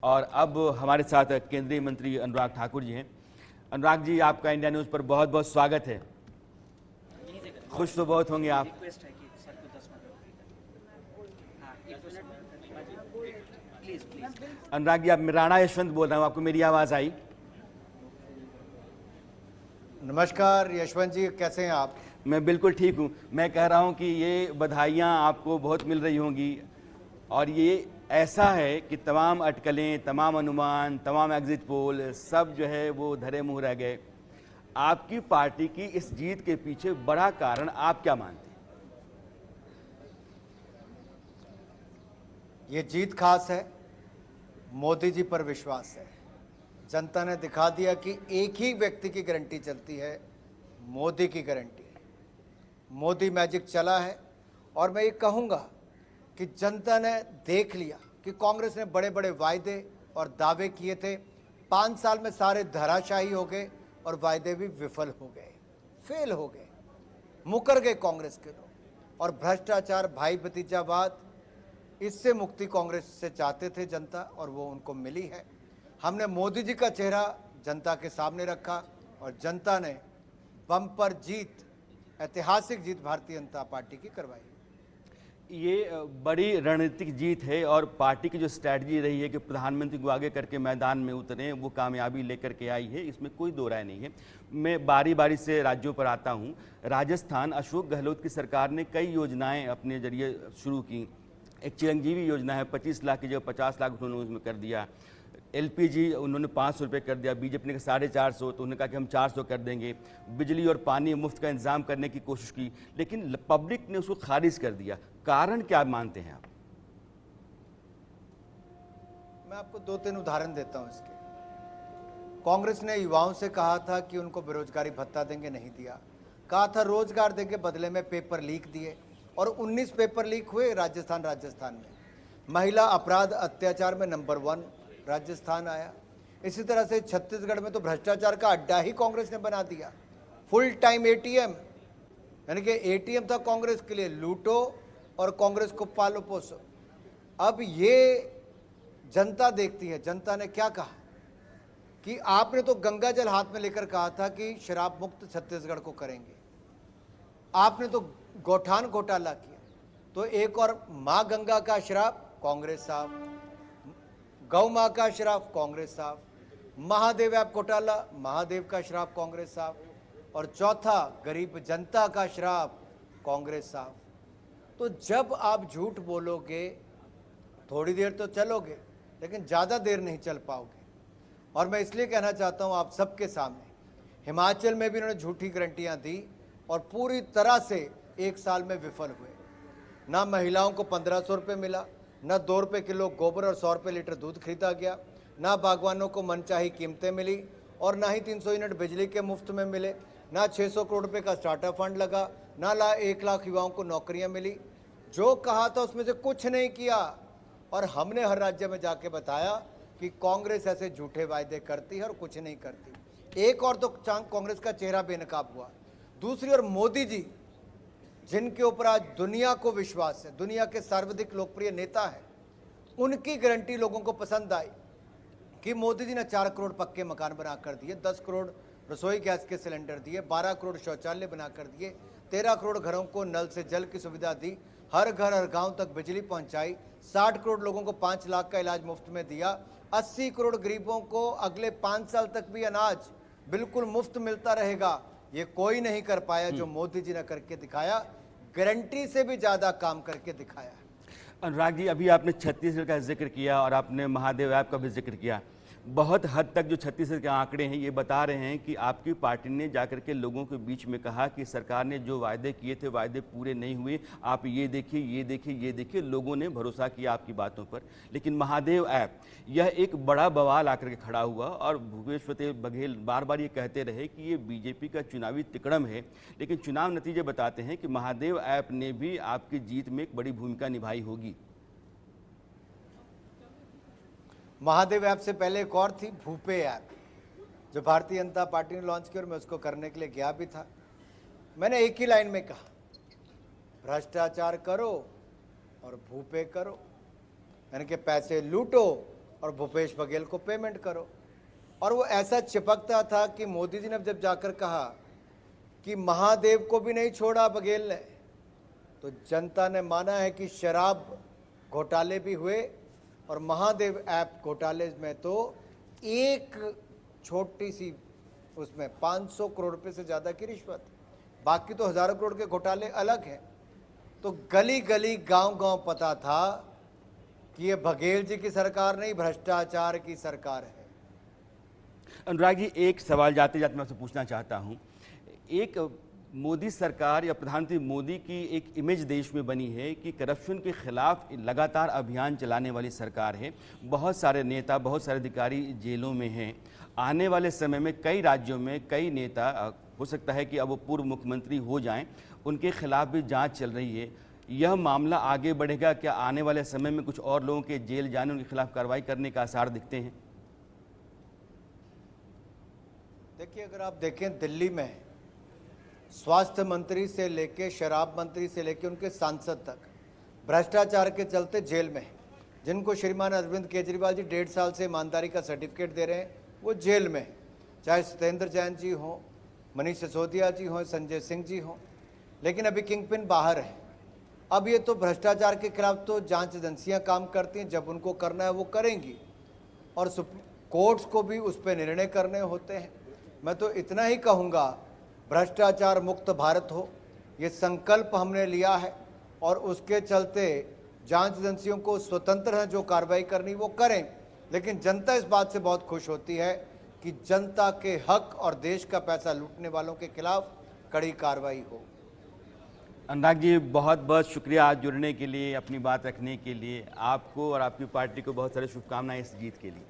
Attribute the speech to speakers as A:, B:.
A: और अब हमारे साथ केंद्रीय मंत्री अनुराग ठाकुर जी हैं। अनुराग जी, आपका इंडिया न्यूज़ पर बहुत बहुत स्वागत है। खुश तो बहुत होंगे आप। अनुराग जी, आप राणा यशवंत बोल रहा हूँ, आपको मेरी आवाज़ आई?
B: नमस्कार यशवंत जी, कैसे हैं आप?
A: मैं बिल्कुल ठीक हूँ। मैं कह रहा हूँ कि ये बधाइयाँ आपको बहुत मिल रही होंगी और ये ऐसा है कि तमाम अटकलें, तमाम अनुमान, तमाम एग्जिट पोल सब जो है वो धरे मुंह रह गए। आपकी पार्टी की इस जीत के पीछे बड़ा कारण आप क्या मानते हैं?
B: ये जीत खास है, मोदी जी पर विश्वास है। जनता ने दिखा दिया कि एक ही व्यक्ति की गारंटी चलती है, मोदी की गारंटी। मोदी मैजिक चला है और मैं ये कहूँगा कि जनता ने देख लिया कि कांग्रेस ने बड़े बड़े वायदे और दावे किए थे, 5 साल में सारे धराशायी हो गए और वायदे भी विफल हो गए, फेल हो गए, मुकर गए कांग्रेस के लोग। और भ्रष्टाचार, भाई भतीजावाद, इससे मुक्ति कांग्रेस से चाहते थे जनता और वो उनको मिली है। हमने मोदी जी का चेहरा जनता के सामने रखा और जनता ने बम्पर जीत, ऐतिहासिक जीत भारतीय जनता पार्टी की करवाई।
A: ये बड़ी रणनीतिक जीत है और पार्टी की जो स्ट्रैटेजी रही है कि प्रधानमंत्री को आगे करके मैदान में उतरें, वो कामयाबी लेकर के आई है, इसमें कोई दो राय नहीं है। मैं बारी बारी से राज्यों पर आता हूँ। राजस्थान, अशोक गहलोत की सरकार ने कई योजनाएं अपने जरिए शुरू की। एक चिरंजीवी योजना है, 25 लाख की जगह 50 लाख उन्होंने उसमें कर दिया। एलपीजी उन्होंने 500 रुपये कर दिया, बीजेपी ने 450, तो उन्होंने कहा कि हम 400 कर देंगे। बिजली और पानी मुफ्त का इंतजाम करने की कोशिश की, लेकिन पब्लिक ने उसको खारिज कर दिया। कारण क्या मानते हैं आप?
B: मैं आपको 2-3 उदाहरण देता हूं इसके। कांग्रेस ने युवाओं से कहा था कि उनको बेरोजगारी भत्ता देंगे, नहीं दिया। कहा था रोजगार देंगे, बदले में पेपर लीक दिए और 19 पेपर लीक हुए राजस्थान में। महिला अपराध अत्याचार में नंबर 1 राजस्थान आया। इसी तरह से छत्तीसगढ़ में तो भ्रष्टाचार का अड्डा ही कांग्रेस ने बना दिया। फुल टाइम एटीएम, यानी कि एटीएम था कांग्रेस के लिए, लूटो और कांग्रेस को पालो पोसो। अब ये जनता देखती है। जनता ने क्या कहा कि आपने तो गंगा जल हाथ में लेकर कहा था कि शराब मुक्त छत्तीसगढ़ को करेंगे, आपने तो गौठान घोटाला किया, तो एक और माँ गंगा का श्राप कांग्रेस साहब, गौ माँ का श्राप कांग्रेस साहब, महादेव ऐप घोटाला, महादेव का श्राप कांग्रेस साहब, और चौथा गरीब जनता का श्राप कांग्रेस साहब। तो जब आप झूठ बोलोगे, थोड़ी देर तो चलोगे लेकिन ज़्यादा देर नहीं चल पाओगे। और मैं इसलिए कहना चाहता हूँ आप सबके सामने, हिमाचल में भी उन्होंने झूठी गारंटियाँ दी और पूरी तरह से 1 साल में विफल हुए। ना महिलाओं को 1500 रुपये मिला, ना 2 रुपये किलो गोबर और 100 रुपये लीटर दूध खरीदा गया, ना बागवानों को मनचाही कीमतें मिली और ना ही 300 यूनिट बिजली के मुफ्त में मिले, ना 600 करोड़ रुपये का स्टार्टअप फंड लगा, ना 1 लाख युवाओं को नौकरियां मिली। जो कहा था उसमें से कुछ नहीं किया। और हमने हर राज्य में जाके बताया कि कांग्रेस ऐसे झूठे वायदे करती है और कुछ नहीं करती। एक और तो कांग्रेस का चेहरा बेनकाब हुआ, दूसरी ओर मोदी जी, जिनके ऊपर आज दुनिया को विश्वास है, दुनिया के सर्वाधिक लोकप्रिय नेता है, उनकी गारंटी लोगों को पसंद आई कि मोदी जी ने 4 करोड़ पक्के मकान बनाकर दिए, 10 करोड़ रसोई गैस के सिलेंडर दिए, 12 करोड़ शौचालय बनाकर दिए, 13 करोड़ घरों को नल से जल की सुविधा दी, हर घर हर गांव तक बिजली पहुंचाई, 60 करोड़ लोगों को 5 लाख का इलाज मुफ्त में दिया, 80 करोड़ गरीबों को अगले 5 साल तक भी अनाज बिल्कुल मुफ्त मिलता रहेगा। ये कोई नहीं कर पाया जो मोदी जी ने करके दिखाया, गारंटी से भी ज्यादा काम करके दिखाया।
A: अनुराग जी, अभी आपने छत्तीसगढ़ का जिक्र किया और आपने महादेव ऐप का भी जिक्र किया। बहुत हद तक जो छत्तीसगढ़ के आंकड़े हैं ये बता रहे हैं कि आपकी पार्टी ने जाकर के लोगों के बीच में कहा कि सरकार ने जो वायदे किए थे वायदे पूरे नहीं हुए, आप ये देखिए, ये देखिए, ये देखिए। लोगों ने भरोसा किया आपकी बातों पर। लेकिन महादेव ऐप, यह एक बड़ा बवाल आकर के खड़ा हुआ और भूपेश बघेल बार बार ये कहते रहे कि ये बीजेपी का चुनावी तिकड़म है, लेकिन चुनाव नतीजे बताते हैं कि महादेव ऐप ने भी आपकी जीत में एक बड़ी भूमिका निभाई होगी।
B: महादेव ऐप से पहले एक और थी, भूपे ऐप, जो भारतीय जनता पार्टी ने लॉन्च की और मैं उसको करने के लिए गया भी था। मैंने एक ही लाइन में कहा, भ्रष्टाचार करो और भूपे करो, यानी कि पैसे लूटो और भूपेश बघेल को पेमेंट करो। और वो ऐसा चिपकता था कि मोदी जी ने जब जाकर कहा कि महादेव को भी नहीं छोड़ा बघेल ने, तो जनता ने माना है कि शराब घोटाले भी हुए और महादेव ऐप घोटाले में तो एक छोटी सी उसमें 500 करोड़ रुपए से ज़्यादा की रिश्वत, बाकी तो हज़ारों करोड़ के घोटाले अलग हैं। तो गली गली गांव गांव पता था कि ये बघेल जी की सरकार नहीं, भ्रष्टाचार की सरकार है।
A: अनुराग जी, एक सवाल जाते जाते मैं आपसे पूछना चाहता हूं। एक मोदी सरकार या प्रधानमंत्री मोदी की एक इमेज देश में बनी है कि करप्शन के खिलाफ लगातार अभियान चलाने वाली सरकार है। बहुत सारे नेता, बहुत सारे अधिकारी जेलों में हैं। आने वाले समय में कई राज्यों में कई नेता, हो सकता है कि अब वो पूर्व मुख्यमंत्री हो जाएं, उनके खिलाफ भी जांच चल रही है। यह मामला आगे बढ़ेगा क्या? आने वाले समय में कुछ और लोगों के जेल जाने, उनके खिलाफ कार्रवाई करने का आसार दिखते हैं?
B: देखिए, अगर आप देखें दिल्ली में स्वास्थ्य मंत्री से लेके शराब मंत्री से लेके उनके सांसद तक भ्रष्टाचार के चलते जेल में, जिनको श्रीमान अरविंद केजरीवाल जी 1.5 साल से ईमानदारी का सर्टिफिकेट दे रहे हैं, वो जेल में हैं। चाहे सत्येंद्र जैन जी हों, मनीष सिसोदिया जी हों, संजय सिंह जी हों, लेकिन अभी किंगपिन बाहर है। अब ये तो भ्रष्टाचार के खिलाफ तो जांच एजेंसियां काम करती हैं, जब उनको करना है वो करेंगी और कोर्ट्स को भी उस पर निर्णय करने होते हैं। मैं तो इतना ही कहूँगा, भ्रष्टाचार मुक्त भारत हो, ये संकल्प हमने लिया है और उसके चलते जांच एजेंसियों को स्वतंत्र है जो कार्रवाई करनी वो करें। लेकिन जनता इस बात से बहुत खुश होती है कि जनता के हक और देश का पैसा लूटने वालों के खिलाफ कड़ी कार्रवाई हो।
A: अनुराग जी, बहुत बहुत शुक्रिया आज जुड़ने के लिए, अपनी बात रखने के लिए। आपको और आपकी पार्टी को बहुत सारी शुभकामनाएं इस जीत के लिए।